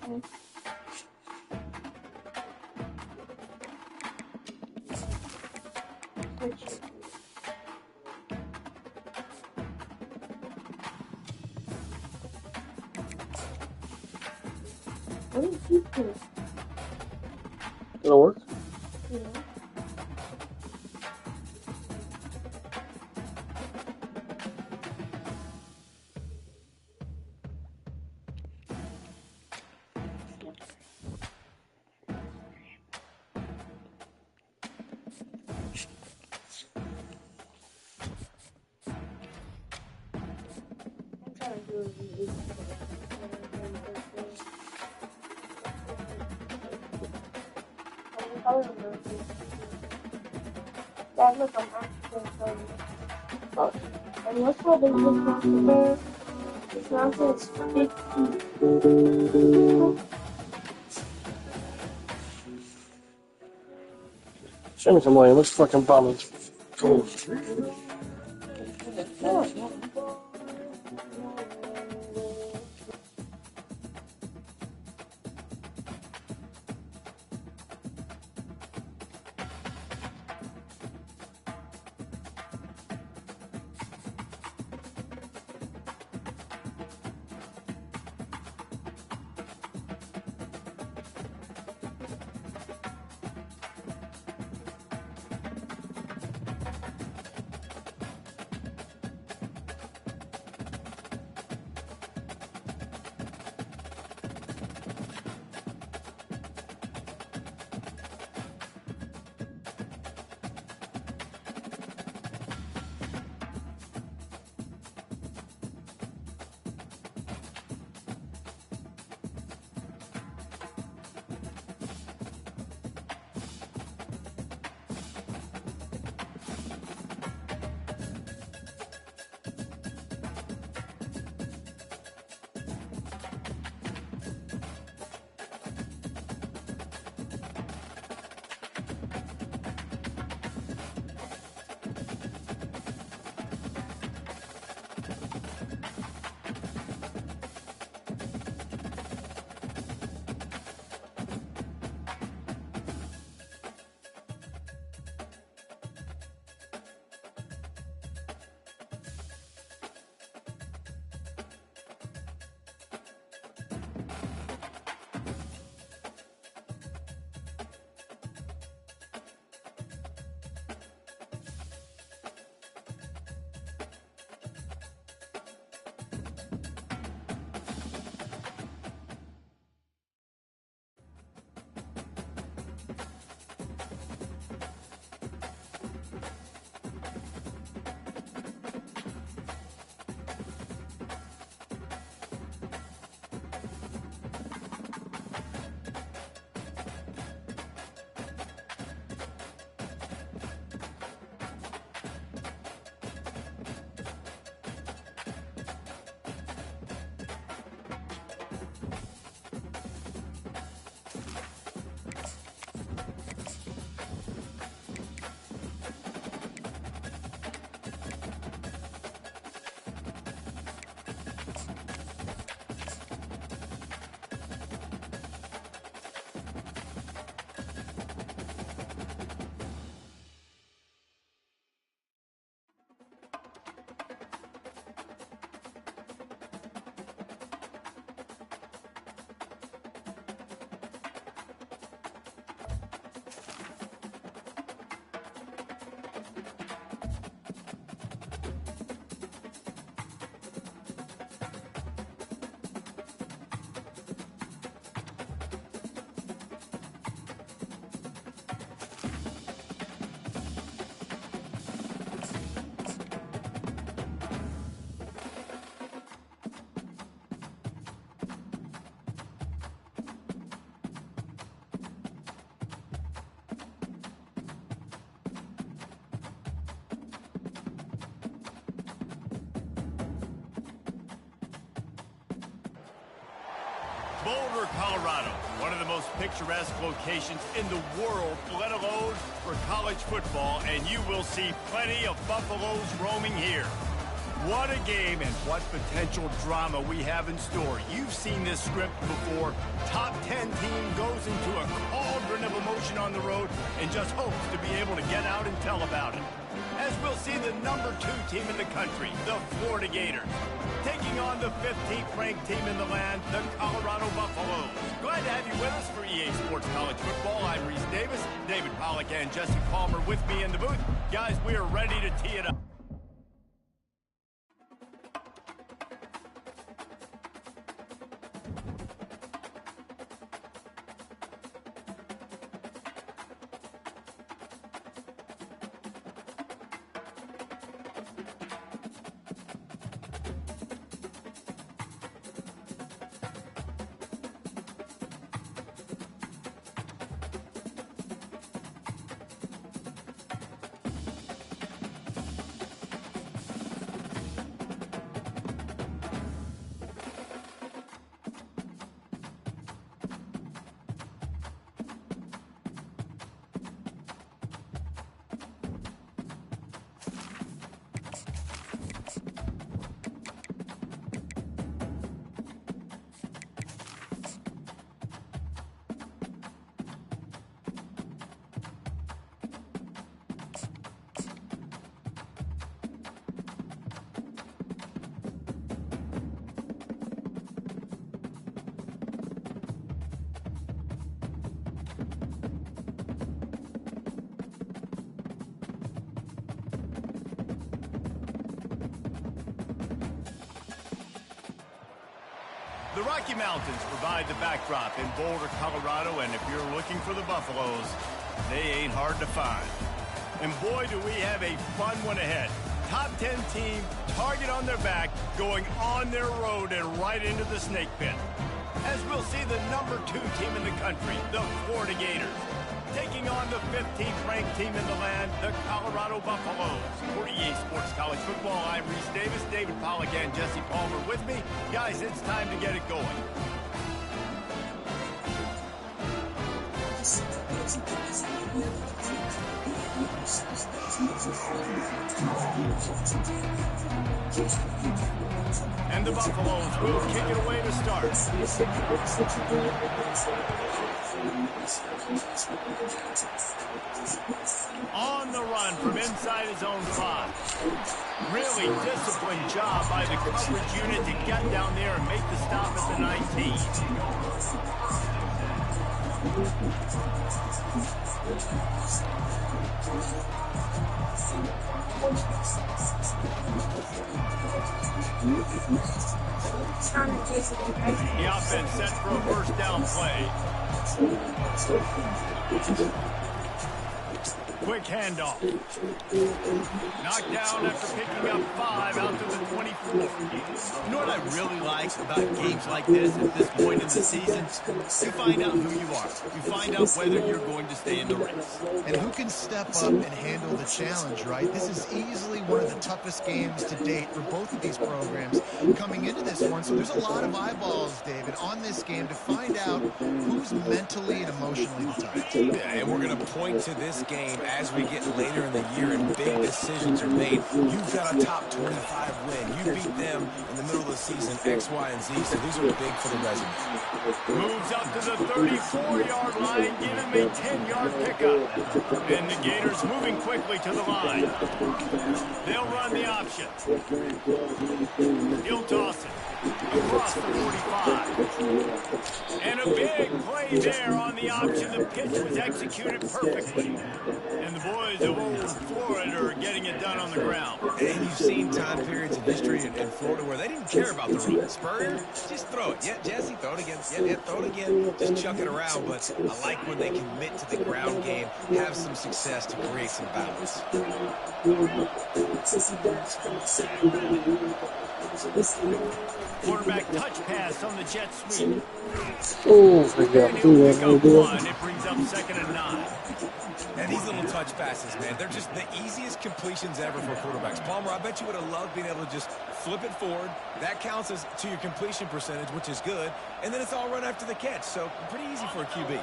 What did you do? It'll work. Yeah. I'm trying to do a review. That look, I'm actually showing you. Oh, and what's how big this mountain is? This mountain is 50. Show me some way. It looks fucking bombing. Cool. Boulder, Colorado, one of the most picturesque locations in the world, let alone for college football, and you will see plenty of Buffaloes roaming here. What a game and what potential drama we have in store. You've seen this script before. Top 10 team goes into a cauldron of emotion on the road and just hopes to be able to get out and tell about it. As we'll see the number 2 team in the country, the Florida Gators, taking on the 15th ranked team in the land, the Colorado Buffaloes. Glad to have you with us for EA Sports College Football. I'm Reese Davis, David Pollack and Jesse Palmer with me in the booth. Guys, we are ready to tee it up. The Rocky Mountains provide the backdrop in Boulder, Colorado, and if you're looking for the Buffaloes, they ain't hard to find. And boy, do we have a fun one ahead. Top 10 team, target on their back, going on their road and right into the snake pit. As we'll see the number 2 team in the country, the Florida Gators, taking on the 15th ranked team in the land, the Colorado Buffaloes. For EA Sports College Football, I'm Reese Davis, David Pollack and Jesse Palmer with me. Guys, it's time to get it going. And the Buffaloes will kick it away to start. On the run from inside his own 5. Really disciplined job by the coverage unit to get down there and make the stop at the 19. The offense set for a first down play. Quick handoff. Knocked down after picking up 5 out to the 24. You know what I really like about games like this at this point in the season? You find out who you are. You find out whether you're going to stay in the race. And who can step up and handle the challenge, right? This is easily one of the toughest games to date for both of these programs coming into this one. So there's a lot of eyeballs, David, on this game to find out who's mentally and emotionally the toughest. Yeah, and we're going to point to this game as we get later in the year and big decisions are made. You've got a top 25 win. You beat them in the middle of the season, X, Y, and Z, so these are big for the resume. Moves up to the 34-yard line, give him a 10-yard pickup. And the Gators moving quickly to the line. They'll run the option. He'll toss it across the 45. And a big play there on the option. The pitch was executed perfectly. And the boys of old Florida are getting it done on the ground. And you've seen time periods in history in Florida where they didn't care about the run. Spurrier, just throw it. Yeah, Jesse, throw it again. Yeah, throw it again. Just chuck it around. But I like when they commit to the ground game, have some success to create some balance. Quarterback touch pass on the jet sweep. Oh, I got And through he'll that. pick up 1. It brings up 2nd and 9. And these little touch passes, man, they're just the easiest completions ever for quarterbacks. Palmer, I bet you would have loved being able to just flip it forward. That counts as to your completion percentage, which is good. And then it's all run after the catch. So pretty easy for a QB.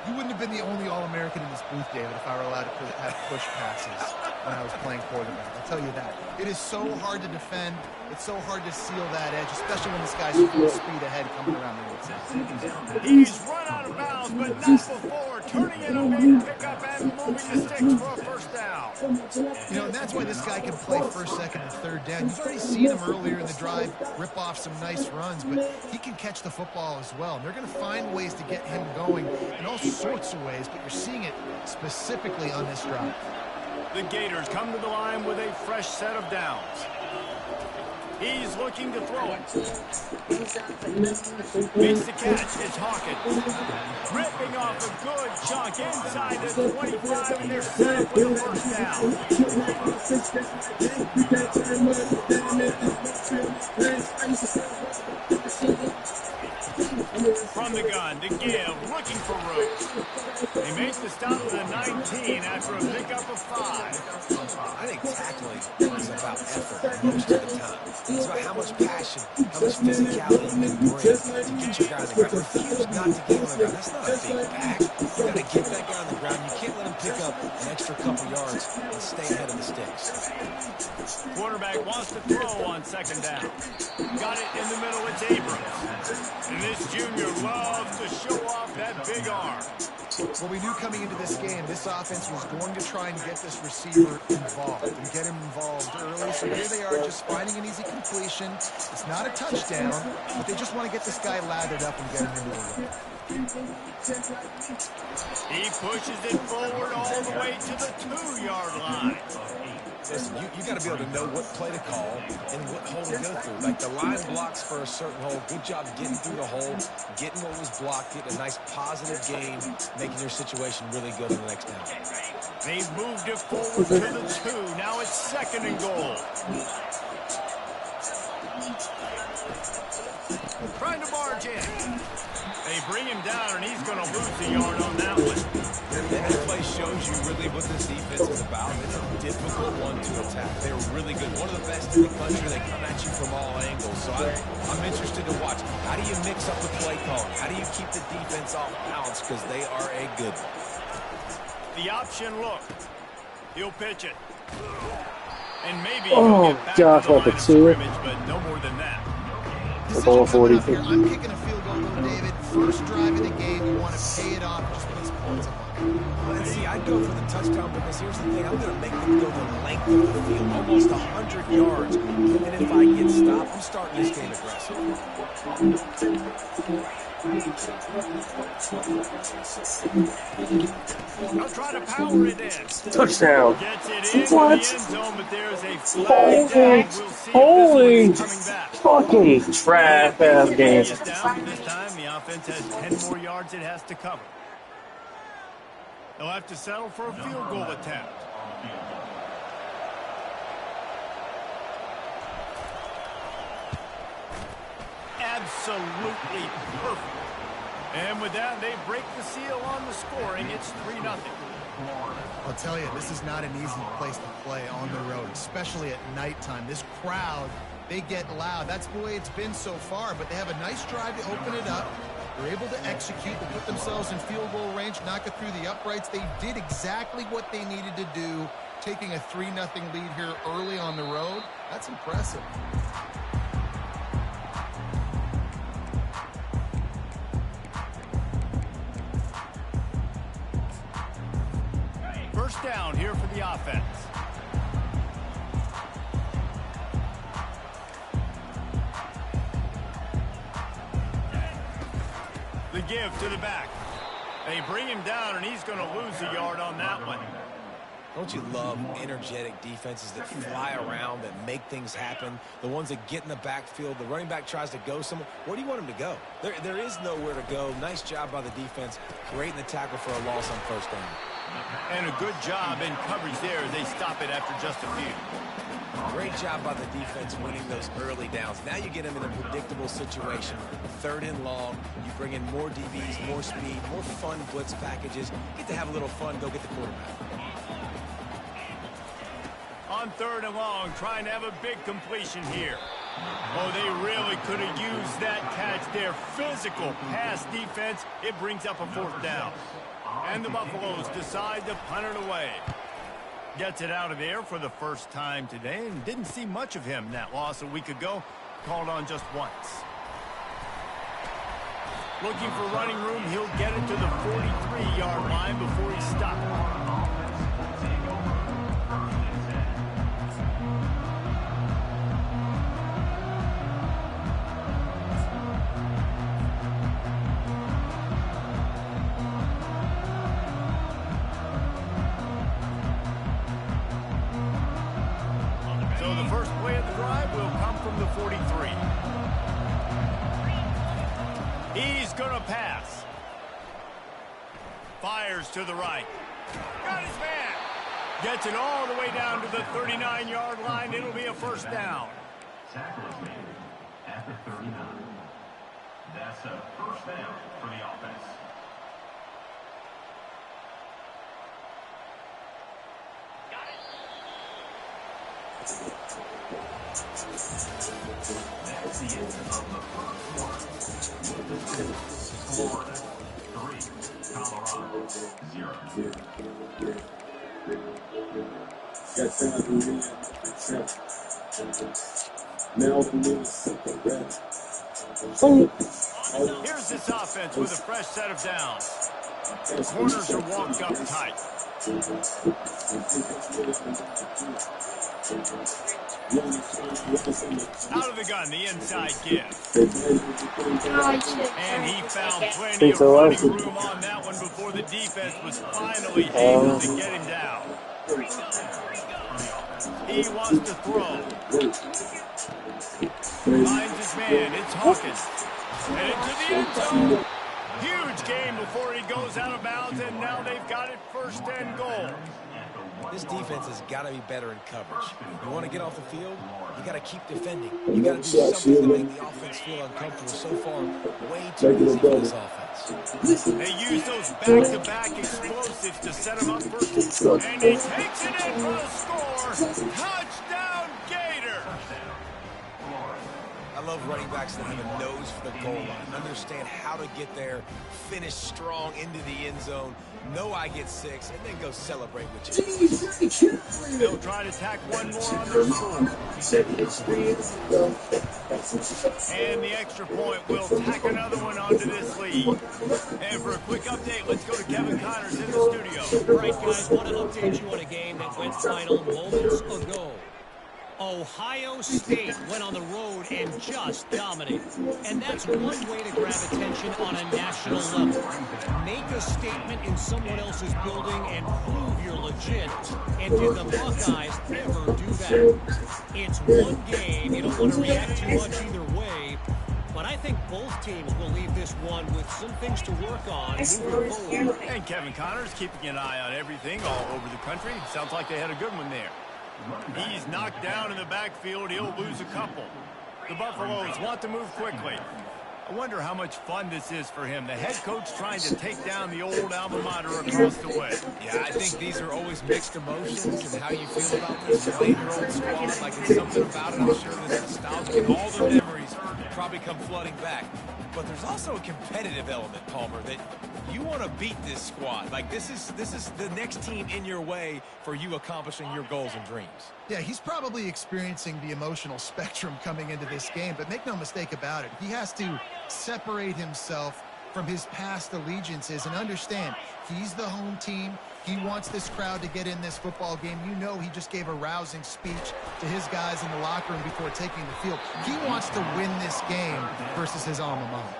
You wouldn't have been the only All-American in this booth, David, if I were allowed to have push passes. when I was playing quarterback. I'll tell you that. It is so hard to defend. It's so hard to seal that edge, especially when this guy's full speed ahead coming around the outside. He's run out of bounds, but not before turning in a big pickup and moving the sticks for a first down. You know, and that's why this guy can play first, second, and third down. You've already seen him earlier in the drive rip off some nice runs, but he can catch the football as well. And they're going to find ways to get him going in all sorts of ways, but you're seeing it specifically on this drive. The Gators come to the line with a fresh set of downs. He's looking to throw it. Makes the catch. It's Hawkins. Ripping off a good chunk inside the 25, and they're set up with a first down. From the gun to give, looking for room. He makes the stop with a 19 after a pickup of 5. I think tackling is about effort most of the time. It's about how much passion, how much physicality you can bring to get your guy on the ground. Refuse not to get on the ground. That's not a big back. You got to get that guy on the ground. You can't let him pick up an extra couple yards and stay ahead of the sticks. Quarterback wants to throw on second down. Got it in the middle. It's Abrams. And this junior loves to show off that big arm. Well, we knew coming into this game, this offense was going to try and get this receiver involved and get him involved early. So here they are just finding an easy completion. It's not a touchdown, but they just want to get this guy lathered up and get him into the run. He pushes it forward all the way to the 2-yard line. Listen, you got to be able to know what play to call and what hole to go through. Like the line blocks for a certain hole. Good job getting through the hole, getting what was blocked, getting a nice positive gain, making your situation really good in the next down. They've moved it forward to the 2. Now it's second and goal. Trying to barge in. They bring him down, and he's going to lose the yard on that one. And this play shows you really what this defense is about. It's a difficult one to attack. They're really good. One of the best in the country. They come at you from all angles. So I'm interested to watch. How do you mix up the play calling? How do you keep the defense off balance? Because they are a good one. The option look. He'll pitch it. And maybe Oh, he'll get back gosh, to the like line a of two. scrimmage, but no more than that. Ball 40. I'm kicking a field goal, though, David. First drive of the game, you want to pay it off. Just put some points up. Let's see, I'd go for the touchdown because here's the thing. I'm going to make them go the length of the field, almost 100 yards. And if I get stopped, I'm starting this game aggressive. I'll try to power it in. Touchdown. Gets it into What? the end zone, but there's a flag down. We'll see if Holy this one's coming back. fucking trash ass game. It's down. This time the offense has 10 more yards it has to cover. They'll have to settle for a field goal attempt. Absolutely perfect. And with that, they break the seal on the scoring. It's 3-0. I'll tell you, this is not an easy place to play on the road, especially at nighttime. This crowd, they get loud. That's the way it's been so far, but they have a nice drive to open it up. They're able to execute, to put themselves in field goal range, knock it through the uprights. They did exactly what they needed to do, taking a 3-0 lead here early on the road. That's impressive. First down here for the offense. The give to the back. They bring him down, and he's going to lose a yard on that one. Don't you love energetic defenses that fly around, that make things happen? The ones that get in the backfield, the running back tries to go somewhere. Where do you want him to go? There is nowhere to go. Nice job by the defense, creating the tackle for a loss on first down. And a good job in coverage there as they stop it after just a few. Great job by the defense winning those early downs. Now you get them in a predictable situation. 3rd and long. You bring in more DBs, more speed, more fun blitz packages. Get to have a little fun. Go get the quarterback. On 3rd and long, trying to have a big completion here. Oh, they really could have used that catch there. Physical pass defense. It brings up a 4th down. And the Buffaloes decide to punt it away. Gets it out of the air for the first time today, and didn't see much of him. That loss a week ago, called on just once. Looking for running room, he'll get it to the 43-yard line before he stops. So the first play of the drive will come from the 43. He's going to pass. Fires to the right. Got his man. Gets it all the way down to the 39-yard line. It'll be a first down. Tackle is made at the 39. That's a first down for the offense. That's the end of the first quarter. With the score, Florida 3, Colorado 0. Here's this offense with a fresh set of downs. The corners are walked up tight. Out of the gun, the inside give. And he found plenty of running room on that one before the defense was finally able to get him down. He wants to throw. Finds his man. It's Hawkins. And into the end zone. Huge game before he goes out of bounds, and now they've got it first and goal. This defense has got to be better in coverage. You want to get off the field, you got to keep defending. You got to do something to make the offense feel uncomfortable. So far, way too easy for this offense. They use those back-to-back explosives to set him up first. And he takes it in for the score. Touchdown, Gator! I love running backs that have a nose for the goal line, understand how to get there, finish strong into the end zone, know I get 6, and then go celebrate with you. They'll try to tack one more on their score. And the extra point will tack another one onto this lead. And for a quick update, let's go to Kevin Connors in the studio. All right, guys, want to update you on a game that went final moments ago. Ohio State went on the road and just dominated. And that's one way to grab attention on a national level. Make a statement in someone else's building and prove you're legit. And did the Buckeyes ever do that? It's one game. You don't want to react too much either way. But I think both teams will leave this one with some things to work on moving forward. And Kevin Connors keeping an eye on everything all over the country. Sounds like they had a good one there. He's knocked down in the backfield. He'll lose a couple. The Buffaloes want to move quickly. I wonder how much fun this is for him. The head coach trying to take down the old alma mater across the way. Yeah, I think these are always mixed emotions and how you feel about this. You played your old squad, like it's something about it. I'm sure this nostalgia and all the memories probably come flooding back. But there's also a competitive element, Palmer, that you want to beat this squad. Like this is the next team in your way for you accomplishing your goals and dreams. Yeah, he's probably experiencing the emotional spectrum coming into this game, but make no mistake about it. He has to separate himself from his past allegiances and understand he's the home team. He wants this crowd to get in this football game. You know he just gave a rousing speech to his guys in the locker room before taking the field. He wants to win this game versus his alma mater.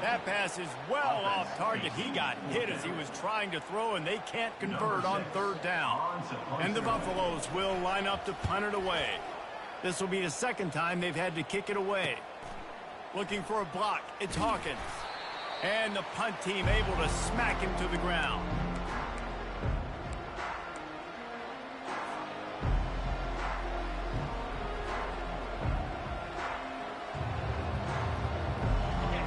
That pass is well off target. He got hit as he was trying to throw, and they can't convert on third down. And the Buffaloes will line up to punt it away. This will be the second time they've had to kick it away. Looking for a block. It's Hawkins. And the punt team able to smack him to the ground.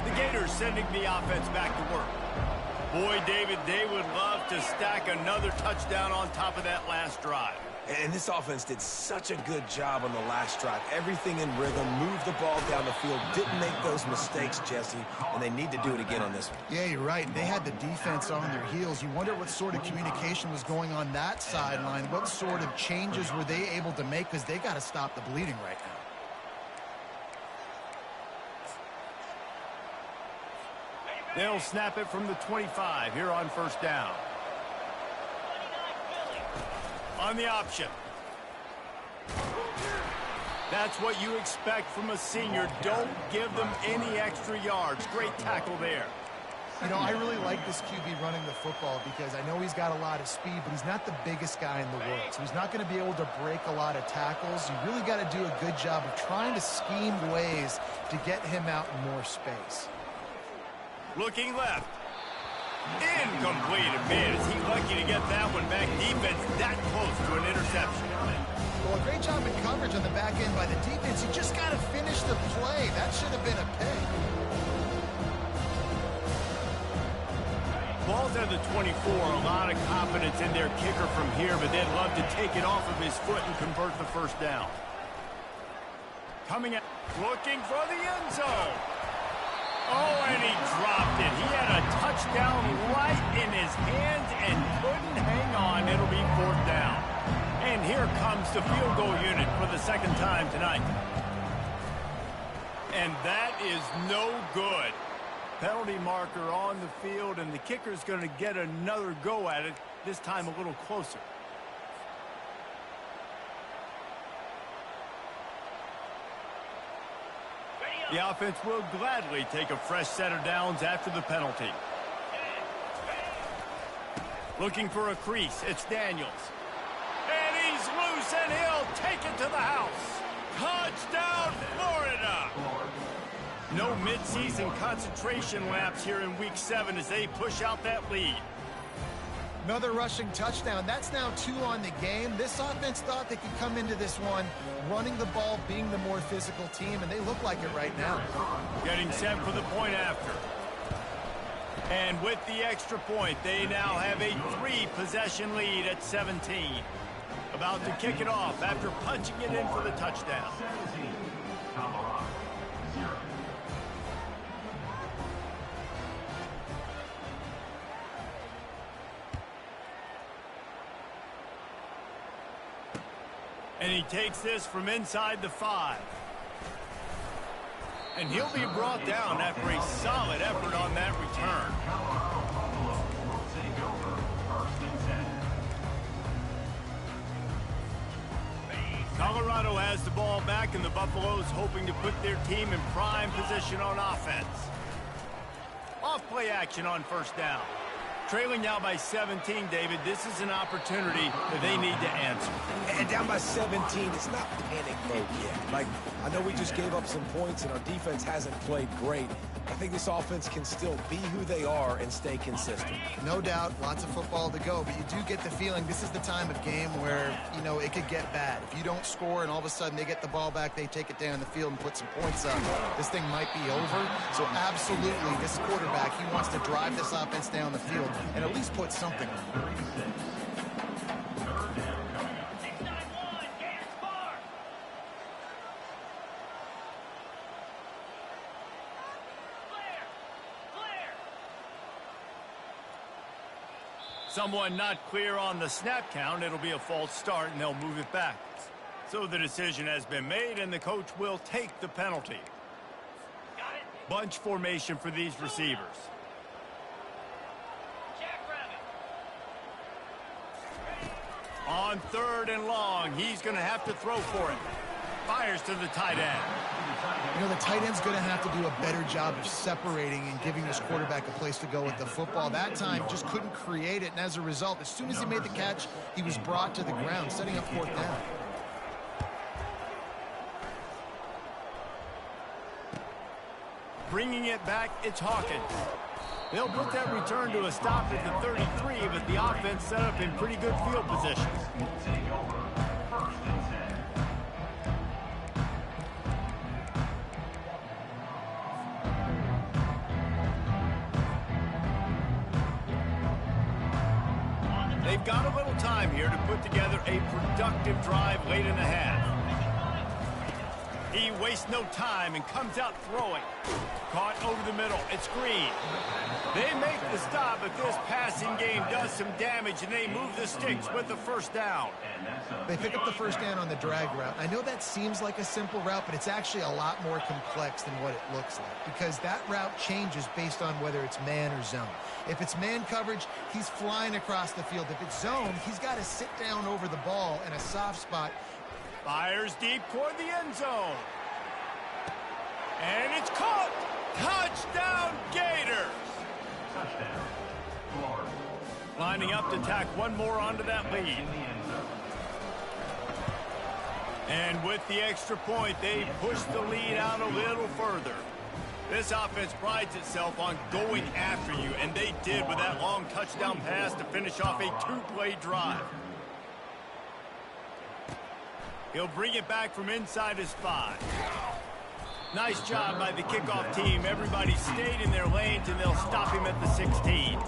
The Gators sending the offense back to work. Boy, David, they would love to stack another touchdown on top of that last drive. And this offense did such a good job on the last drive. Everything in rhythm, moved the ball down the field, didn't make those mistakes, Jesse, and they need to do it again on this one. Yeah, you're right. They had the defense on their heels. You wonder what sort of communication was going on that sideline. What sort of changes were they able to make, because they got to stop the bleeding right now. They'll snap it from the 25 here on first down. On the option. That's what you expect from a senior. Don't give them any extra yards. Great tackle there. You know, I really like this QB running the football because I know he's got a lot of speed, but he's not the biggest guy in the world. So he's not going to be able to break a lot of tackles. You really got to do a good job of trying to scheme ways to get him out in more space. Looking left. Incomplete. Man, is he lucky to get that one back. Defense that close to an interception. Well, a great job in coverage on the back end by the defense. You just got to finish the play. That should have been a pick. Ball's at the 24. A lot of confidence in their kicker from here, but they'd love to take it off of his foot and convert the first down. Coming out, looking for the end zone. Oh, and he dropped it. He had a touchdown right in his hands and couldn't hang on. It'll be fourth down. And here comes the field goal unit for the second time tonight. And that is no good. Penalty marker on the field, and the kicker's going to get another go at it, this time a little closer. The offense will gladly take a fresh set of downs after the penalty. Looking for a crease, it's Daniels. And he's loose, and he'll take it to the house. Touchdown, Florida! No midseason concentration laps here in Week 7 as they push out that lead. Another rushing touchdown. That's now 2 on the game. This offense thought they could come into this one running the ball, being the more physical team, and they look like it right now. Getting set for the point after. And with the extra point, they now have a 3-possession lead at 17. About to kick it off after punching it in for the touchdown. 17, Colorado, 0. And he takes this from inside the 5. And he'll be brought down after a solid effort on that return. Will take over first and 10. Colorado has the ball back, and the Buffaloes hoping to put their team in prime position on offense. Off play action on first down. Trailing now by 17, David. This is an opportunity that they need to answer. And down by 17, it's not panic mode yet. Like, I know we just gave up some points and our defense hasn't played great. I think this offense can still be who they are and stay consistent. No doubt, lots of football to go, but you do get the feeling this is the time of game where, you know, it could get bad. If you don't score and all of a sudden they get the ball back, they take it down the field and put some points up, this thing might be over. So absolutely, this quarterback, he wants to drive this offense down the field and at least put something on. Someone not clear on the snap count. It'll be a false start, and they'll move it back. So the decision has been made, and the coach will take the penalty. Bunch formation for these receivers. On 3rd and long, he's going to have to throw for it. Fires to the tight end. You know, the tight end's going to have to do a better job of separating and giving this quarterback a place to go with the football. That time, just couldn't create it, and as a result, as soon as he made the catch, he was brought to the ground, setting up 4th down. Bringing it back, it's Hawkins. They'll put that return to a stop at the 33, but the offense set up in pretty good field position. Will take over first and 10. They've got a little time here to put together a productive drive late in the half. He wastes no time and comes out throwing. Caught over the middle. It's Green. They make the stop, but this passing game does some damage, and they move the sticks with the first down. They pick up the first down on the drag route. I know that seems like a simple route, but it's actually a lot more complex than what it looks like, because that route changes based on whether it's man or zone. If it's man coverage, he's flying across the field. If it's zone, he's got to sit down over the ball in a soft spot. Fires deep toward the end zone. And it's caught. Touchdown, Gators. Touchdown, Florida. Lining up to tack one more onto that lead. And with the extra point, they push the lead out a little further. This offense prides itself on going after you, and they did with that long touchdown pass to finish off a two-play drive. He'll bring it back from inside his 5. Nice job by the kickoff team. Everybody stayed in their lanes, and they'll stop him at the 16.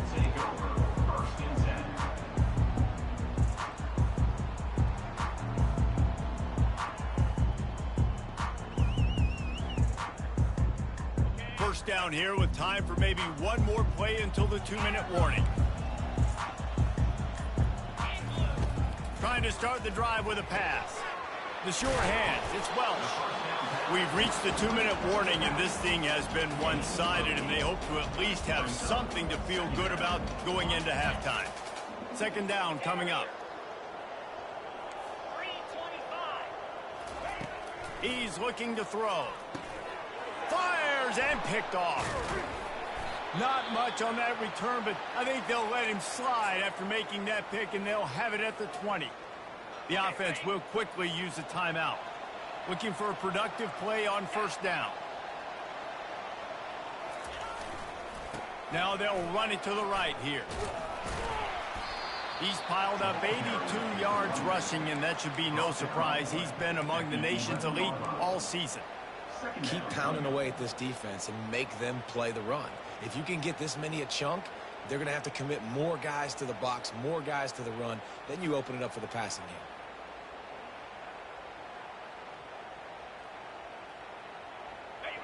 First down here with time for maybe one more play until the 2-minute warning. Trying to start the drive with a pass. The sure hands, it's Welch. We've reached the 2-minute warning, and this thing has been one-sided, and they hope to at least have something to feel good about going into halftime. Second down coming up. He's looking to throw. Fires and picked off. Not much on that return, but I think they'll let him slide after making that pick, and they'll have it at the 20. The offense will quickly use a timeout. Looking for a productive play on first down. Now they'll run it to the right here. He's piled up 82 yards rushing, and that should be no surprise. He's been among the nation's elite all season. Keep pounding away at this defense and make them play the run. If you can get this many a chunk, they're going to have to commit more guys to the box, more guys to the run. Then you open it up for the passing game.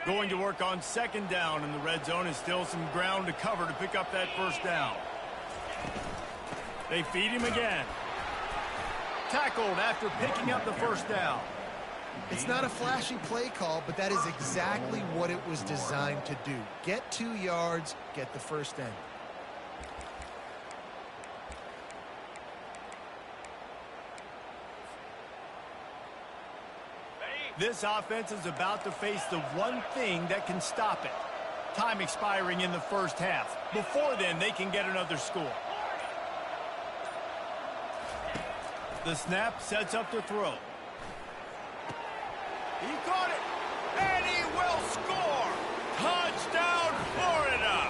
Going to work on second down in the red zone, and still some ground to cover to pick up that first down. They feed him again. Tackled after picking up the first down. It's not a flashy play call, but that is exactly what it was designed to do. Get 2 yards, get the first down. This offense is about to face the one thing that can stop it. Time expiring in the first half. Before then, they can get another score. The snap sets up to throw. He caught it, and he will score! Touchdown, Florida!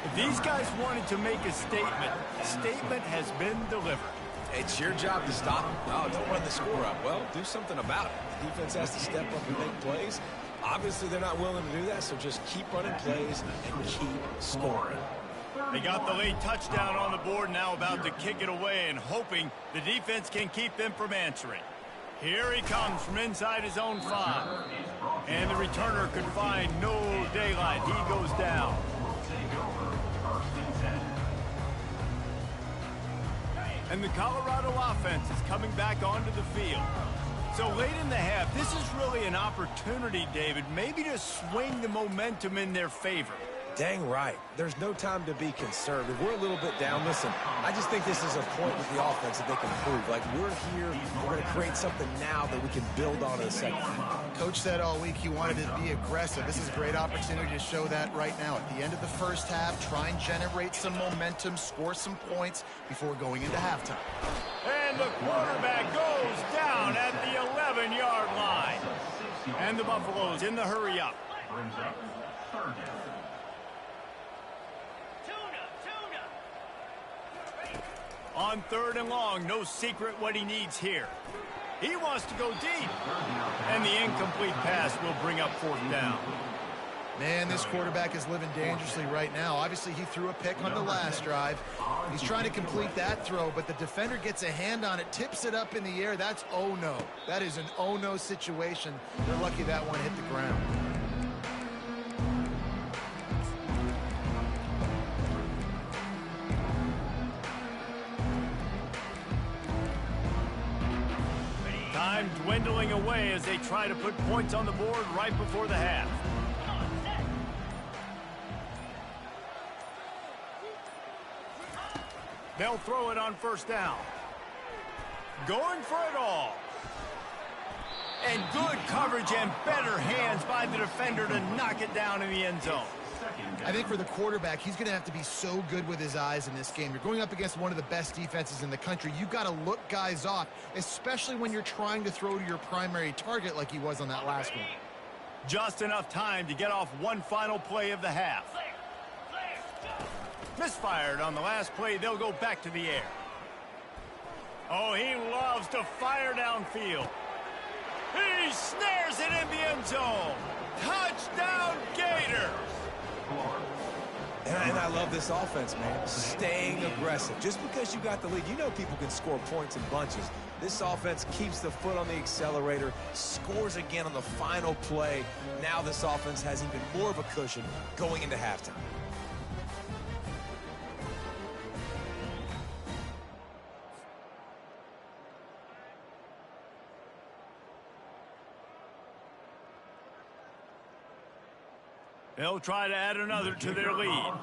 If these guys wanted to make a statement, the statement has been delivered. It's your job to stop them. Oh, don't run the score up. Well, do something about it. The defense has to step up and make plays. Obviously, they're not willing to do that, so just keep running plays and keep scoring. They got the late touchdown on the board, now about to kick it away and hoping the defense can keep them from answering. Here he comes from inside his own 5. And the returner could find no daylight. He goes down. And the Colorado offense is coming back onto the field. So late in the half, this is really an opportunity, David, maybe to swing the momentum in their favor. Dang right. There's no time to be conservative. We're a little bit down. Listen, I just think this is a point with the offense that they can prove. Like, we're here, we're going to create something now that we can build on in the second half. Coach said all week he wanted to be aggressive. This is a great opportunity to show that right now. At the end of the first half, try and generate some momentum, score some points before going into halftime. And the quarterback goes down at the 11-yard line. And the Buffaloes in the hurry up. Brings up third down. On third and long, no secret what he needs here. He wants to go deep. And the incomplete pass will bring up fourth down. Man, this quarterback is living dangerously right now. Obviously, he threw a pick on the last drive. He's trying to complete that throw, but the defender gets a hand on it, tips it up in the air. That's oh-no. That is an oh-no situation. They're lucky that one hit the ground. Time dwindling away as they try to put points on the board right before the half. They'll throw it on first down. Going for it all. And good coverage and better hands by the defender to knock it down in the end zone. I think for the quarterback, he's going to have to be so good with his eyes in this game. You're going up against one of the best defenses in the country. You've got to look guys off, especially when you're trying to throw to your primary target like he was on that last one. Just enough time to get off one final play of the half. Misfired on the last play. They'll go back to the air. Oh, he loves to fire downfield. He snares it in the end zone. Touchdown, Gators. And I love this offense, man. Staying aggressive. Just because you got the lead, you know people can score points in bunches. This offense keeps the foot on the accelerator, scores again on the final play. Now this offense has even more of a cushion going into halftime. They'll try to add another to their lead.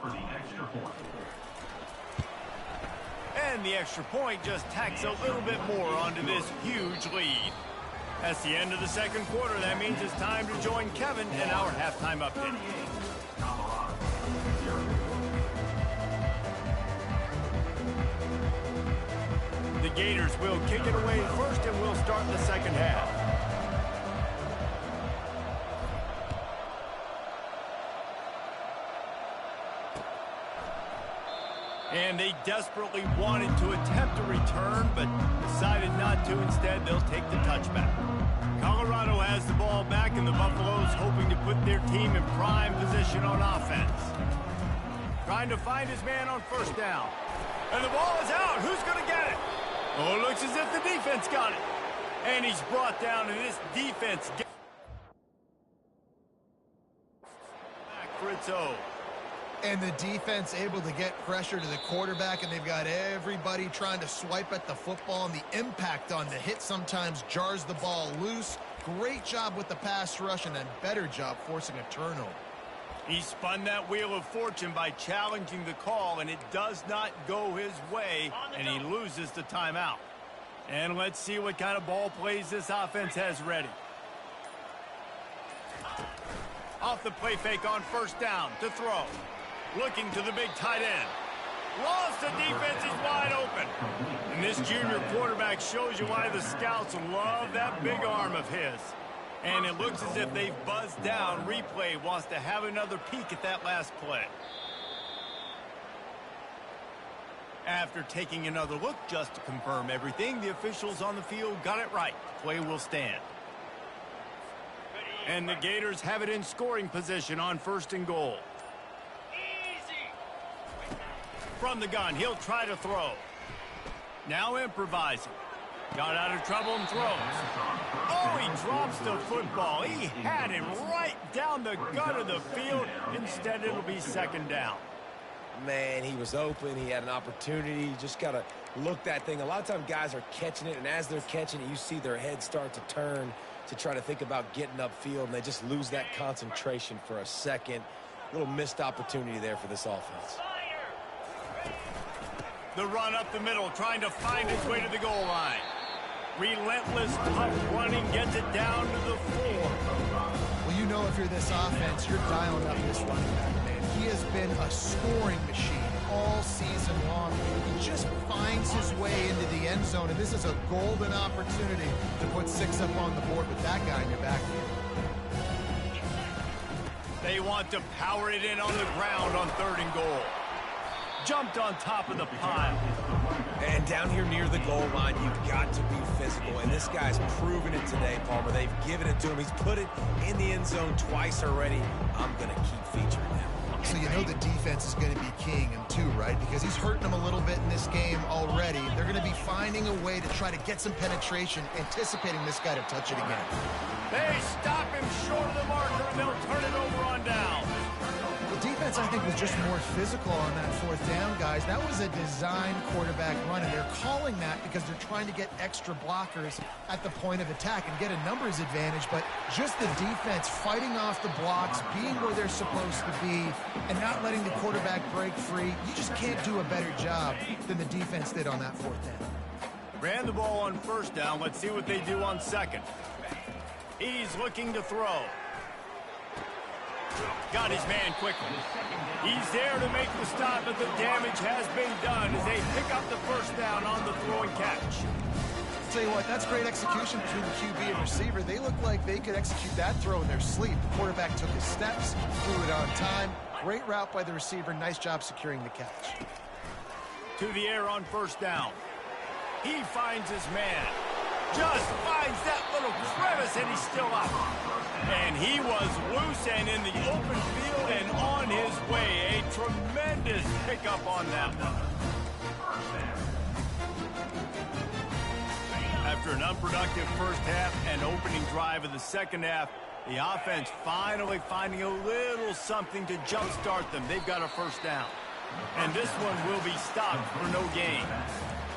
And the extra point just tacks a little bit more onto this huge lead. That's the end of the second quarter. That means it's time to join Kevin in our halftime update. The Gators will kick it away first, and we'll start the second half. And they desperately wanted to attempt a return, but decided not to. Instead, they'll take the touchback. Colorado has the ball back, and the Buffaloes hoping to put their team in prime position on offense. Trying to find his man on first down. And the ball is out. Who's going to get it? Oh, it looks as if the defense got it. And he's brought down, and this defense gets back for its own. And the defense able to get pressure to the quarterback, and they've got everybody trying to swipe at the football, and the impact on the hit sometimes jars the ball loose. Great job with the pass rush, and a better job forcing a turnover. He spun that wheel of fortune by challenging the call, and it does not go his way, and he loses the timeout. And let's see what kind of ball plays this offense has ready. Off the play fake on first down to throw. Looking to the big tight end. Lost, the defense is wide open. And this junior quarterback shows you why the scouts love that big arm of his. And it looks as if they've buzzed down. Replay wants to have another peek at that last play. After taking another look just to confirm everything, the officials on the field got it right. The play will stand. And the Gators have it in scoring position on first and goal. From the gun, he'll try to throw. Now improvising. Got out of trouble and throws. Oh, he drops the football. He had it right down the gut of the field. Instead, it'll be second down. Man, he was open. He had an opportunity. You just got to look that thing. A lot of times guys are catching it, and as they're catching it, you see their heads start to turn to try to think about getting upfield, and they just lose that concentration for a second. A little missed opportunity there for this offense. The run up the middle, trying to find its way to the goal line. Relentless, tough running, gets it down to the 4. Well, you know if you're this offense, you're dialing up this running back, man. He has been a scoring machine all season long. He just finds his way into the end zone, and this is a golden opportunity to put 6 up on the board with that guy in your backfield. They want to power it in on the ground on third and goal. Jumped on top of the pile. And down here near the goal line, you've got to be physical. And this guy's proven it today, Palmer. They've given it to him. He's put it in the end zone twice already. I'm going to keep featuring him. So you know the defense is going to be keying him too, right? Because he's hurting them a little bit in this game already. They're going to be finding a way to try to get some penetration, anticipating this guy to touch it again. They stop him short of the marker, and they'll turn it over on down. The defense, I think, was just more physical on that fourth down, guys. That was a designed quarterback run, and they're calling that because they're trying to get extra blockers at the point of attack and get a numbers advantage, but just the defense fighting off the blocks, being where they're supposed to be, and not letting the quarterback break free. You just can't do a better job than the defense did on that fourth down. Ran the ball on first down. Let's see what they do on second. He's looking to throw. Got his man quickly. He's there to make the stop, but the damage has been done as they pick up the first down on the throw and catch. Tell you what, that's great execution between the QB and receiver. They look like they could execute that throw in their sleep. The quarterback took his steps, threw it on time. Great route by the receiver. Nice job securing the catch. To the air on first down. He finds his man. Just finds that little crevice, and he's still up. And he was loose and in the open field and on his way. A tremendous pickup on that one. After an unproductive first half and opening drive of the second half, the offense finally finding a little something to jumpstart them. They've got a first down. And this one will be stopped for no gain.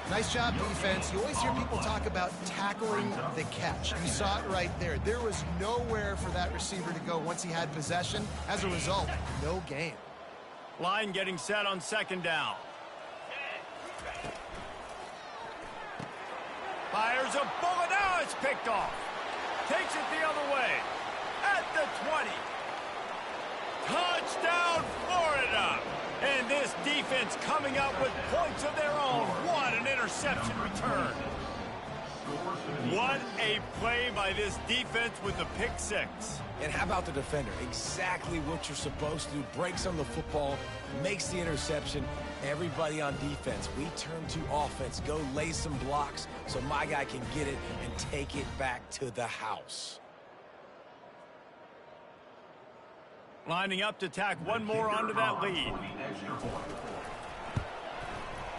Nice job, defense. You always hear people talk about tackling the catch. You saw it right there. There was nowhere for that receiver to go once he had possession. As a result, no gain. Line getting set on second down. Fires a bullet. Now it's picked off. Takes it the other way. At the 20. Touchdown, Florida. And this defense coming up with points of their own. What an interception return. What a play by this defense with the pick six. And how about the defender? Exactly what you're supposed to do. Breaks on the football, makes the interception. Everybody on defense, we turn to offense. Go lay some blocks so my guy can get it and take it back to the house. Lining up to tack one more onto that lead.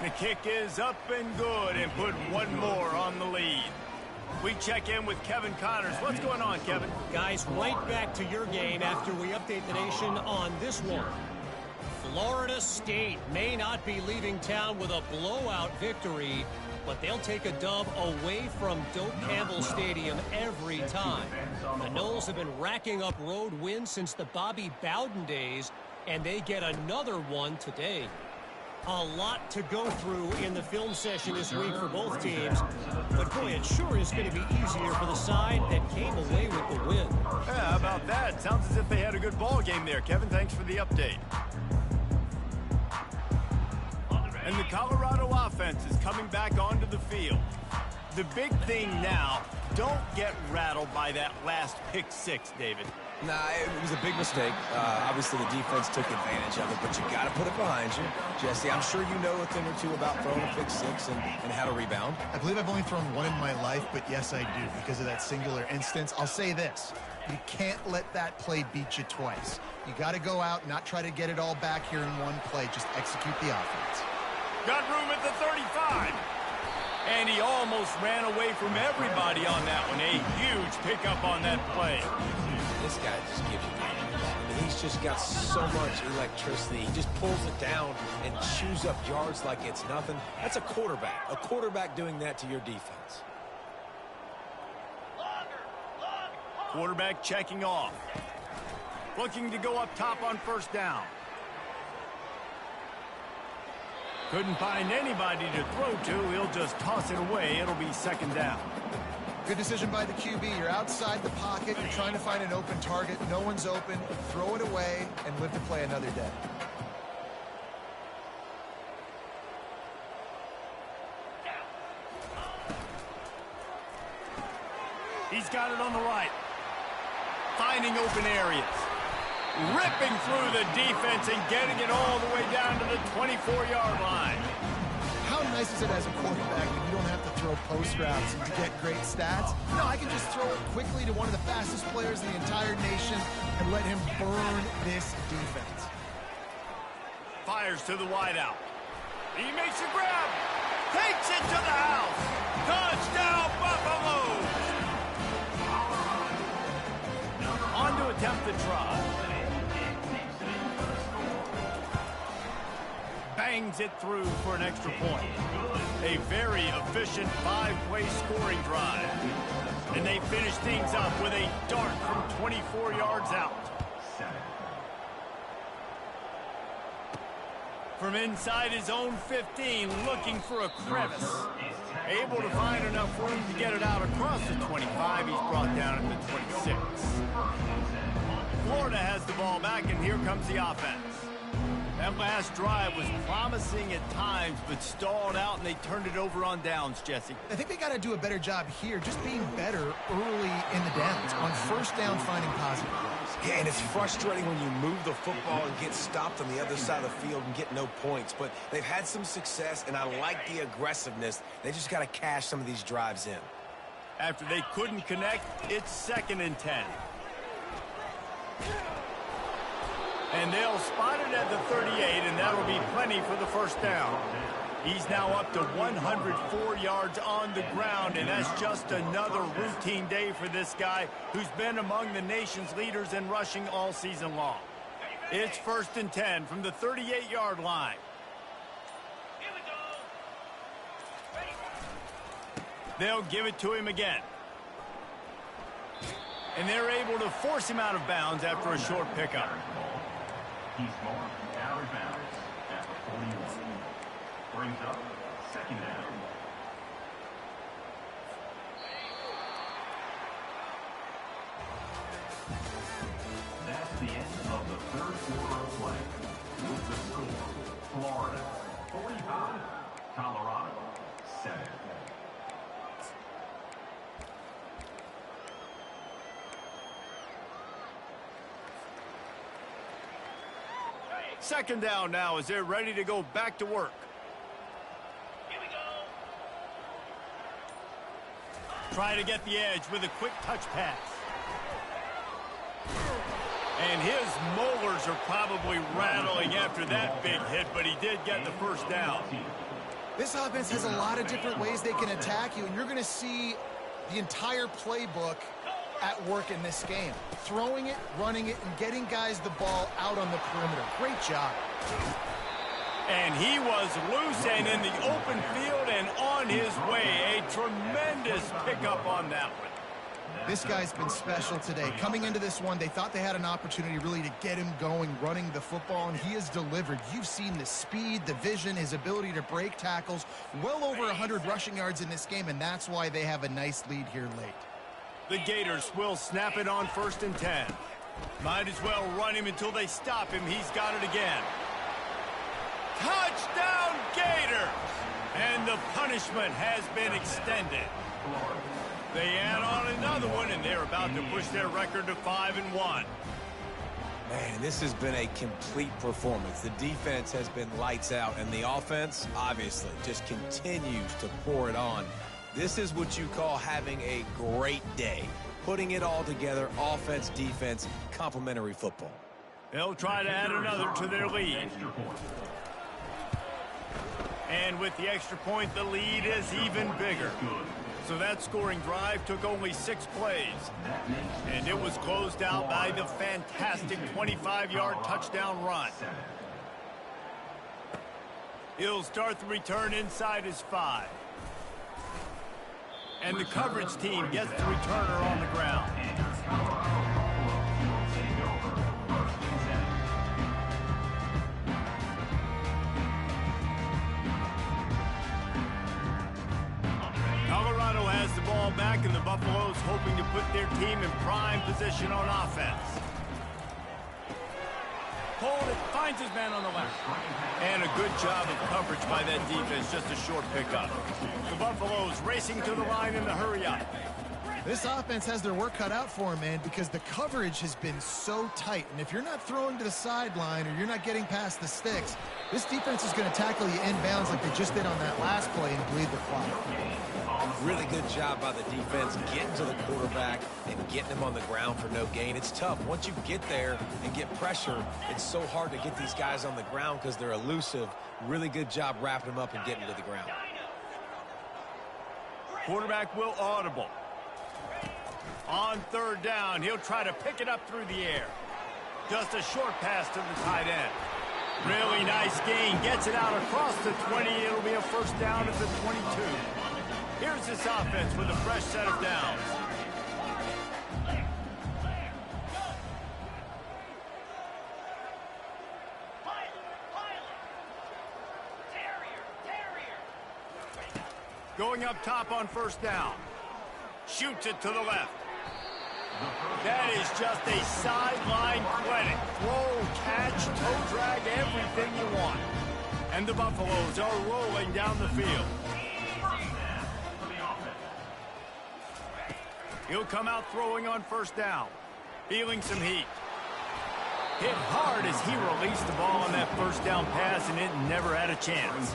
The kick is up and good and put one more on the lead. We check in with Kevin Connors. What's going on, Kevin? Guys, right back to your game after we update the nation on this one. Florida State may not be leaving town with a blowout victory, but they'll take a dub away from Doak Campbell Stadium every time. The Noles have been racking up road wins since the Bobby Bowden days, and they get another one today. A lot to go through in the film session this week for both teams, but boy, it sure is going to be easier for the side that came away with the win. Yeah, how about that? Sounds as if they had a good ball game there, Kevin. Thanks for the update. And the Colorado offense is coming back onto the field. The big thing now, don't get rattled by that last pick six, David. Nah, it was a big mistake. Obviously, the defense took advantage of it, but you got to put it behind you. Jesse, I'm sure you know a thing or two about throwing a pick six and how to rebound. I believe I've only thrown one in my life, but yes, I do because of that singular instance. I'll say this. You can't let that play beat you twice. You got to go out and not try to get it all back here in one play. Just execute the offense. Got room at the 35. And he almost ran away from everybody on that one. A huge pickup on that play. This guy just gives you that. He's just got so much electricity. He just pulls it down and chews up yards like it's nothing. That's a quarterback. A quarterback doing that to your defense. Quarterback checking off. Looking to go up top on first down. Couldn't find anybody to throw to. He'll just toss it away. It'll be second down. Good decision by the QB. You're outside the pocket. You're trying to find an open target. No one's open. Throw it away and live to play another day. He's got it on the right. Finding open areas. Ripping through the defense and getting it all the way down to the 24-yard line. How nice is it as a quarterback that you don't have to throw post routes to get great stats? No, I can just throw it quickly to one of the fastest players in the entire nation and let him burn this defense. Fires to the wideout. He makes a grab. Takes it to the house. Touchdown, Buffaloes. On to attempt the try. Bangs it through for an extra point. A very efficient 5-play scoring drive. And they finish things up with a dart from 24 yards out. From inside his own 15, looking for a crevice. Able to find enough room to get it out across the 25. He's brought down at the 26. Florida has the ball back, and here comes the offense. That last drive was promising at times, but stalled out, and they turned it over on downs, Jesse. I think they got to do a better job here, just being better early in the downs, on first down finding positive plays. Yeah, and it's frustrating when you move the football and get stopped on the other side of the field and get no points. But they've had some success, and I like the aggressiveness. They just got to cash some of these drives in. After they couldn't connect, it's 2nd and 10. And they'll spot it at the 38, and that'll be plenty for the first down. He's now up to 104 yards on the ground, and that's just another routine day for this guy who's been among the nation's leaders in rushing all season long. It's 1st and 10 from the 38-yard line. They'll give it to him again. And they're able to force him out of bounds after a short pickup. He's marked out of bounds at the 41. Brings up 2nd down. That's the end of the 3rd quarter of play. With the score, Florida 45, Colorado 7. Second down now as they're ready to go back to work. Here we go. Try to get the edge with a quick touch pass. And his molars are probably rattling after that big hit, but he did get the first down. This offense has a lot of different ways they can attack you, and you're going to see the entire playbook at work in this game. Throwing it, running it, and getting guys the ball out on the perimeter. Great job. And he was loose and in the open field and on his way. A tremendous pickup on that one. This guy's been special today. Coming into this one, they thought they had an opportunity really to get him going, running the football, and he has delivered. You've seen the speed, the vision, his ability to break tackles. Well over 100 rushing yards in this game, and that's why they have a nice lead here late. The Gators will snap it on 1st and 10. Might as well run him until they stop him. He's got it again. Touchdown, Gators! And the punishment has been extended. They add on another one, and they're about to push their record to 5-1. Man, this has been a complete performance. The defense has been lights out, and the offense, obviously, just continues to pour it on. This is what you call having a great day. Putting it all together, offense, defense, complementary football. They'll try to add another to their lead. And with the extra point, the lead is even bigger. So that scoring drive took only 6 plays. And it was closed out by the fantastic 25-yard touchdown run. He'll start the return inside his 5. And the coverage team gets the returner on the ground. Colorado has the ball back, and the Buffaloes hoping to put their team in prime position on offense. Hold it, finds his man on the left. And a good job of coverage by that defense, just a short pickup. The Buffaloes racing to the line in the hurry up. This offense has their work cut out for them, man, because the coverage has been so tight. And if you're not throwing to the sideline or you're not getting past the sticks, this defense is going to tackle you inbounds like they just did on that last play and bleed the clock. Really good job by the defense getting to the quarterback and getting him on the ground for no gain. It's tough. Once you get there and get pressure, it's so hard to get these guys on the ground because they're elusive. Really good job wrapping them up and getting to the ground. Quarterback will audible. On third down, he'll try to pick it up through the air. Just a short pass to the tight end. Really nice gain. Gets it out across the 20. It'll be a first down at the 22. Here's this offense with a fresh set of downs. Going up top on first down. Shoots it to the left. That is just a sideline clinic. Throw, catch, toe drag, everything you want. And the Buffaloes are rolling down the field. He'll come out throwing on first down. Feeling some heat. Hit hard as he released the ball on that first down pass, and it never had a chance.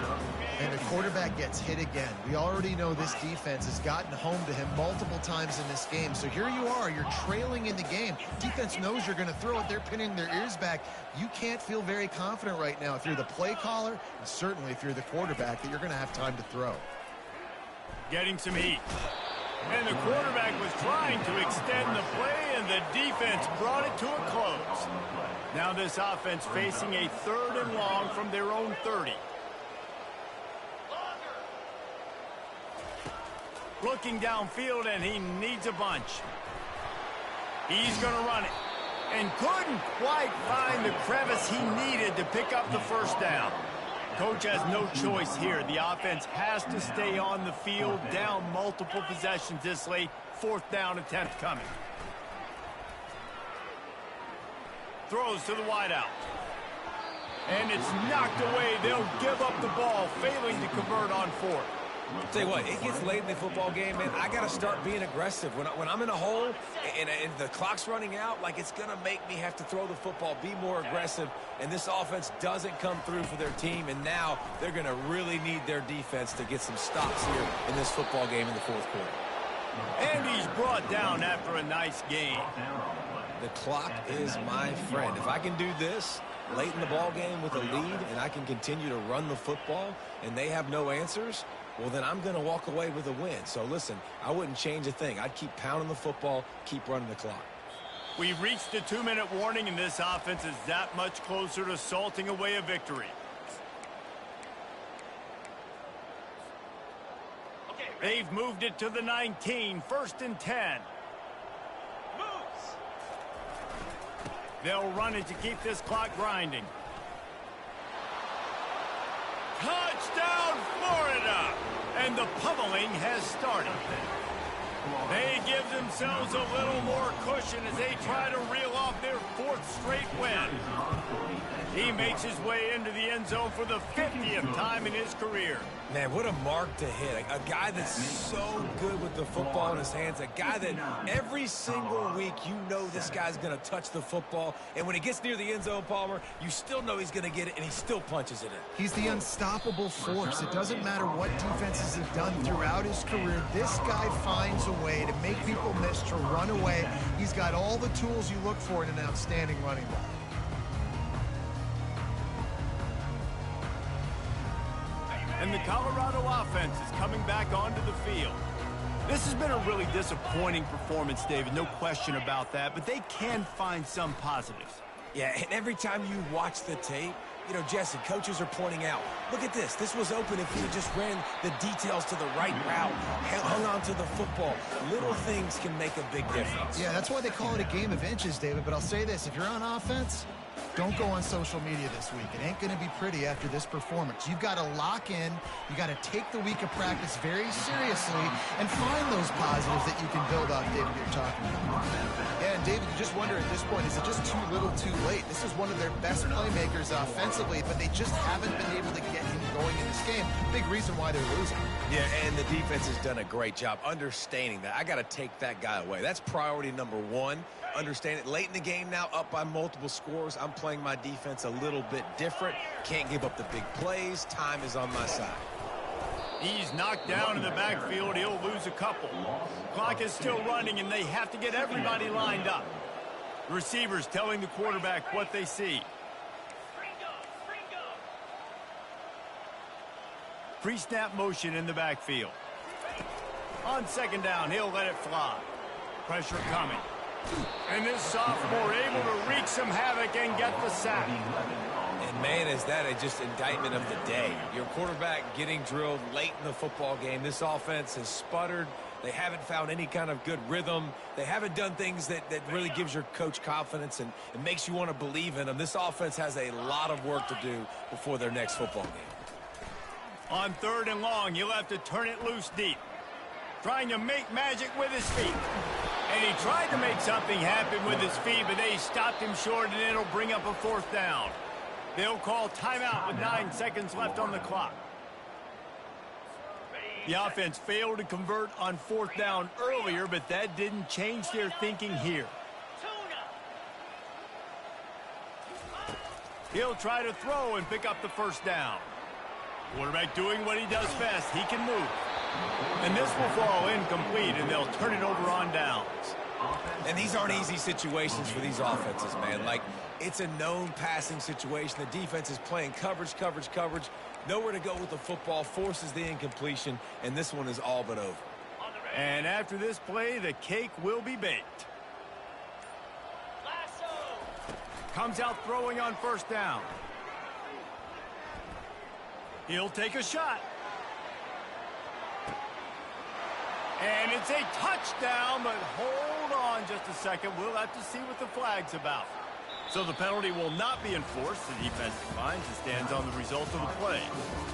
And the quarterback gets hit again. We already know this defense has gotten home to him multiple times in this game. So here you are, you're trailing in the game. Defense knows you're going to throw it. They're pinning their ears back. You can't feel very confident right now if you're the play caller, and certainly if you're the quarterback, that you're going to have time to throw. Getting some heat. And the quarterback was trying to extend the play, and the defense brought it to a close. Now this offense facing a 3rd and long from their own 30. Looking downfield, and he needs a bunch. He's going to run it. And couldn't quite find the crevice he needed to pick up the first down. Coach has no choice here. The offense has to stay on the field, down multiple possessions this late. 4th down attempt coming. Throws to the wideout. And it's knocked away. They'll give up the ball, failing to convert on 4th. Tell you what, it gets late in the football game, man. I got to start being aggressive. When I'm in a hole and the clock's running out, like, it's going to make me have to throw the football, be more aggressive. And this offense doesn't come through for their team, and now they're going to really need their defense to get some stops here in this football game in the 4th quarter. And he's brought down after a nice game. The clock is my friend. If I can do this late in the ball game with a lead and I can continue to run the football and they have no answers, well, then I'm going to walk away with a win. So, listen, I wouldn't change a thing. I'd keep pounding the football, keep running the clock. We've reached the 2-minute warning, and this offense is that much closer to salting away a victory. They've moved it to the 19, 1st and 10. They'll run it to keep this clock grinding. Touchdown, Florida! And the pummeling has started. They give themselves a little more cushion as they try to reel off their 4th straight win. He makes his way into the end zone for the 50th time in his career. Man, what a mark to hit. A guy that's so good with the football in his hands. A guy that every single week you know this guy's going to touch the football. And when he gets near the end zone, Palmer, you still know he's going to get it, and he still punches it in. He's the unstoppable force. It doesn't matter what defenses have done throughout his career. This guy finds a way to make people miss, to run away. He's got all the tools you look for in an outstanding running back. And the Colorado offense is coming back onto the field. This has been a really disappointing performance, David, no question about that, but they can find some positives. Yeah, and every time you watch the tape, you know, Jesse, coaches are pointing out, look at this. This was open if he just ran the details to the right route, hung on to the football. Little things can make a big difference. Yeah, that's why they call it a game of inches, David. But I'll say this, if you're on offense, don't go on social media this week. It ain't going to be pretty after this performance. You've got to lock in. You got to take the week of practice very seriously and find those positives that you can build off, David, you're talking about. Yeah, and David, you just wonder at this point, is it just too little too late? This is one of their best playmakers offensively, but they just haven't been able to get him going in this game. Big reason why they're losing. Yeah, and the defense has done a great job understanding that. I got to take that guy away. That's priority number one. Understand it. Late in the game now, up by multiple scores. I'm playing my defense a little bit different. Can't give up the big plays. Time is on my side. He's knocked down in the backfield. He'll lose a couple. Clock is still running, and they have to get everybody lined up. The receivers telling the quarterback what they see. Pre-snap motion in the backfield. On second down, he'll let it fly. Pressure coming. And this sophomore able to wreak some havoc and get the sack. And, man, is that just indictment of the day. Your quarterback getting drilled late in the football game. This offense has sputtered. They haven't found any kind of good rhythm. They haven't done things that really gives your coach confidence and it makes you want to believe in them. This offense has a lot of work to do before their next football game. On third and long, he'll have to turn it loose deep. Trying to make magic with his feet. And he tried to make something happen with his feet, but they stopped him short, and it'll bring up a fourth down. They'll call timeout with 9 seconds left on the clock. The offense failed to convert on fourth down earlier, but that didn't change their thinking here. He'll try to throw and pick up the first down. Quarterback doing what he does best. He can move. And this will fall incomplete, and they'll turn it over on downs. And these aren't easy situations for these offenses, man. Like, it's a known passing situation. The defense is playing coverage. Nowhere to go with the football, forces the incompletion, and this one is all but over. And after this play, the cake will be baked. Comes out throwing on first down. He'll take a shot. And it's a touchdown, but hold on just a second. We'll have to see what the flag's about. So the penalty will not be enforced. The defense declines and stands on the result of the play.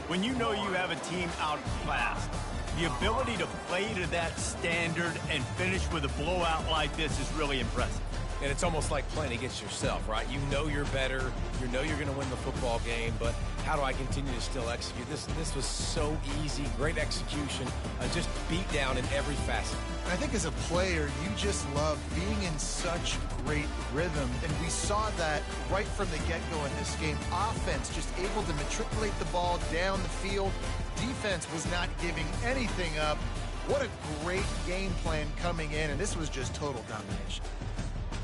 When you know you have a team outclassed, the ability to play to that standard and finish with a blowout like this is really impressive. And it's almost like playing against yourself, right? You know you're better. You know you're going to win the football game, but how do I continue to still execute? This was so easy. Great execution. Just beat down in every facet. I think as a player, you just love being in such great rhythm, and we saw that right from the get-go in this game. Offense just able to matriculate the ball down the field. Defense was not giving anything up. What a great game plan coming in, and this was just total domination.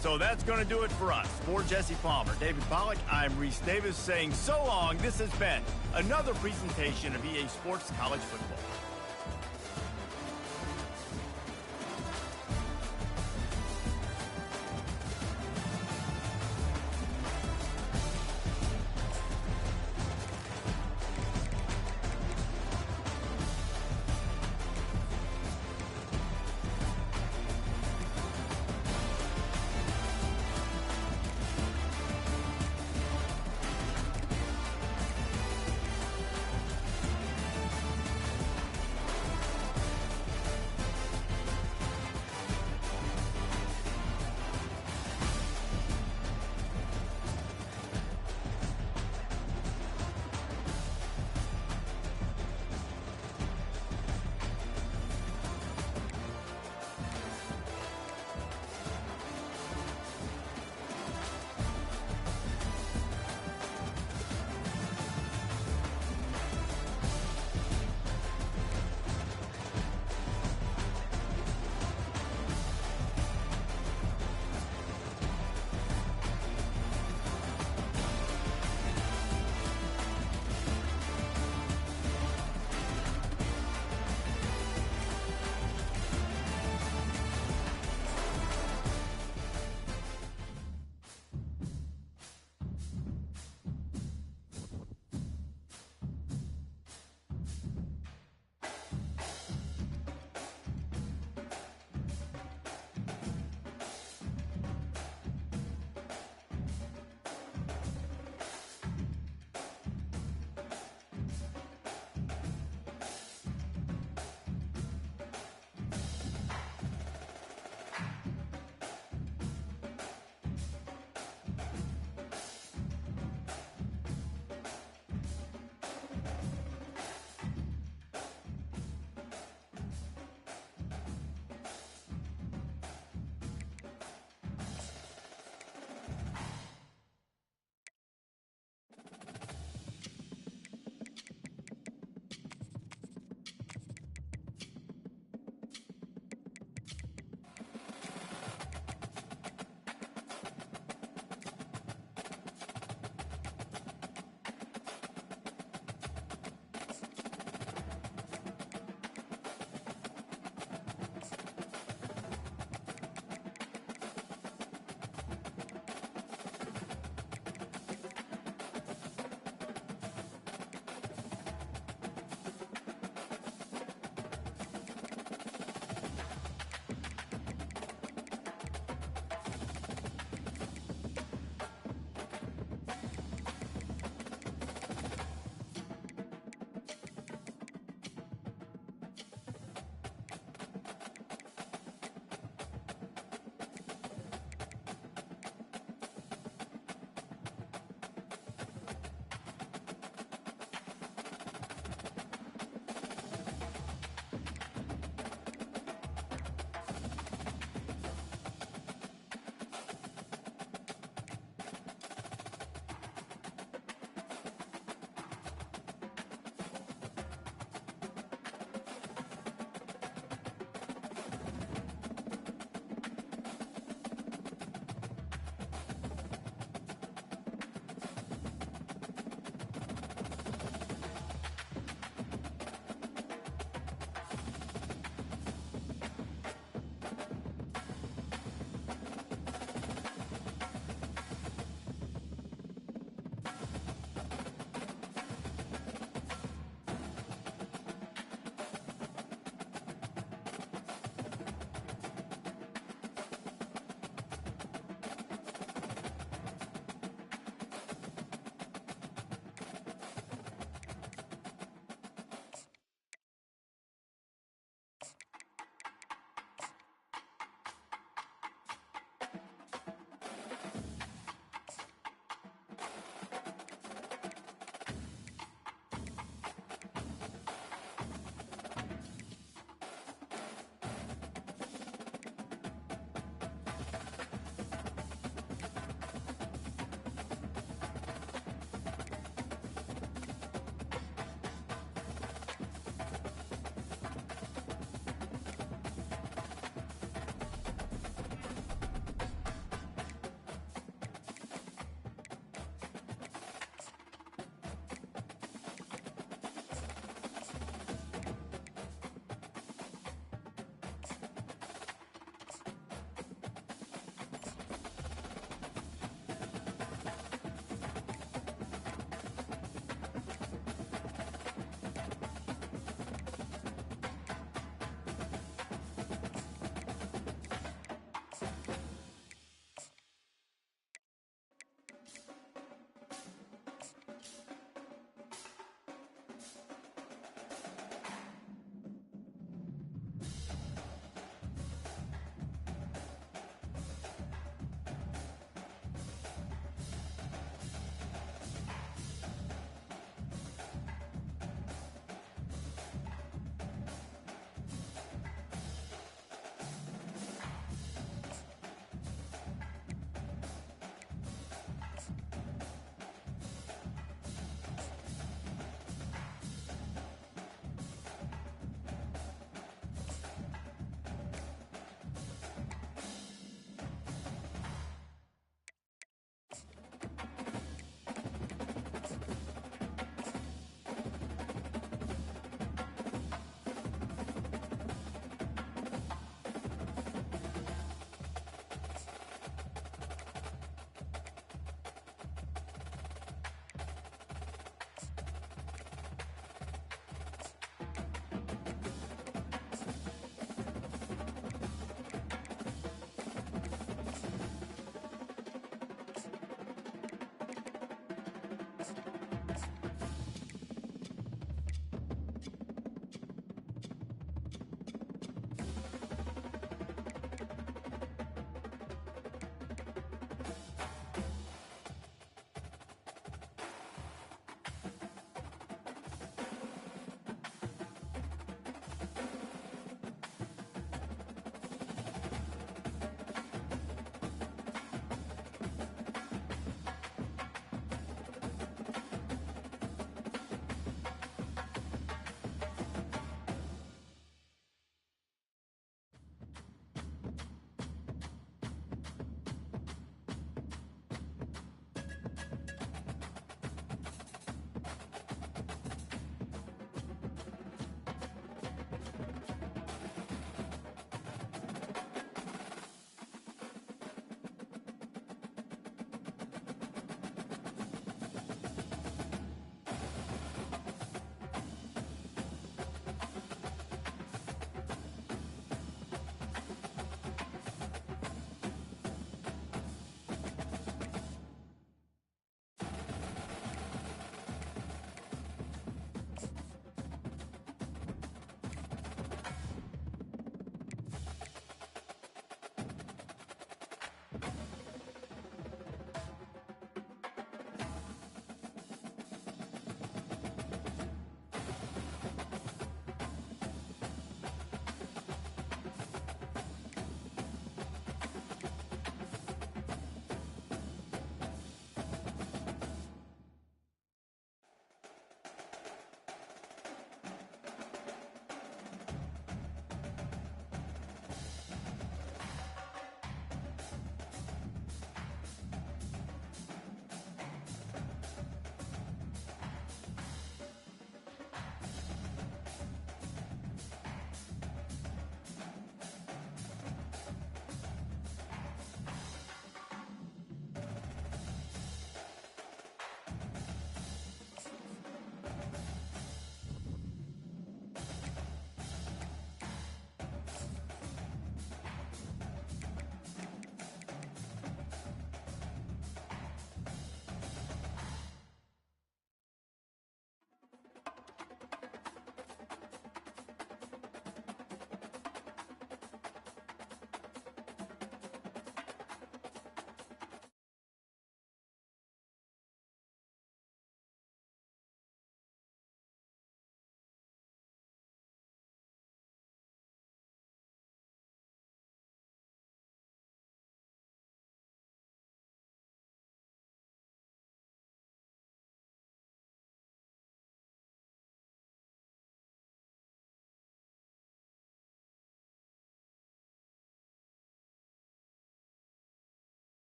So that's going to do it for us. For Jesse Palmer, David Pollack, I'm Reese Davis saying so long. This has been another presentation of EA Sports College Football.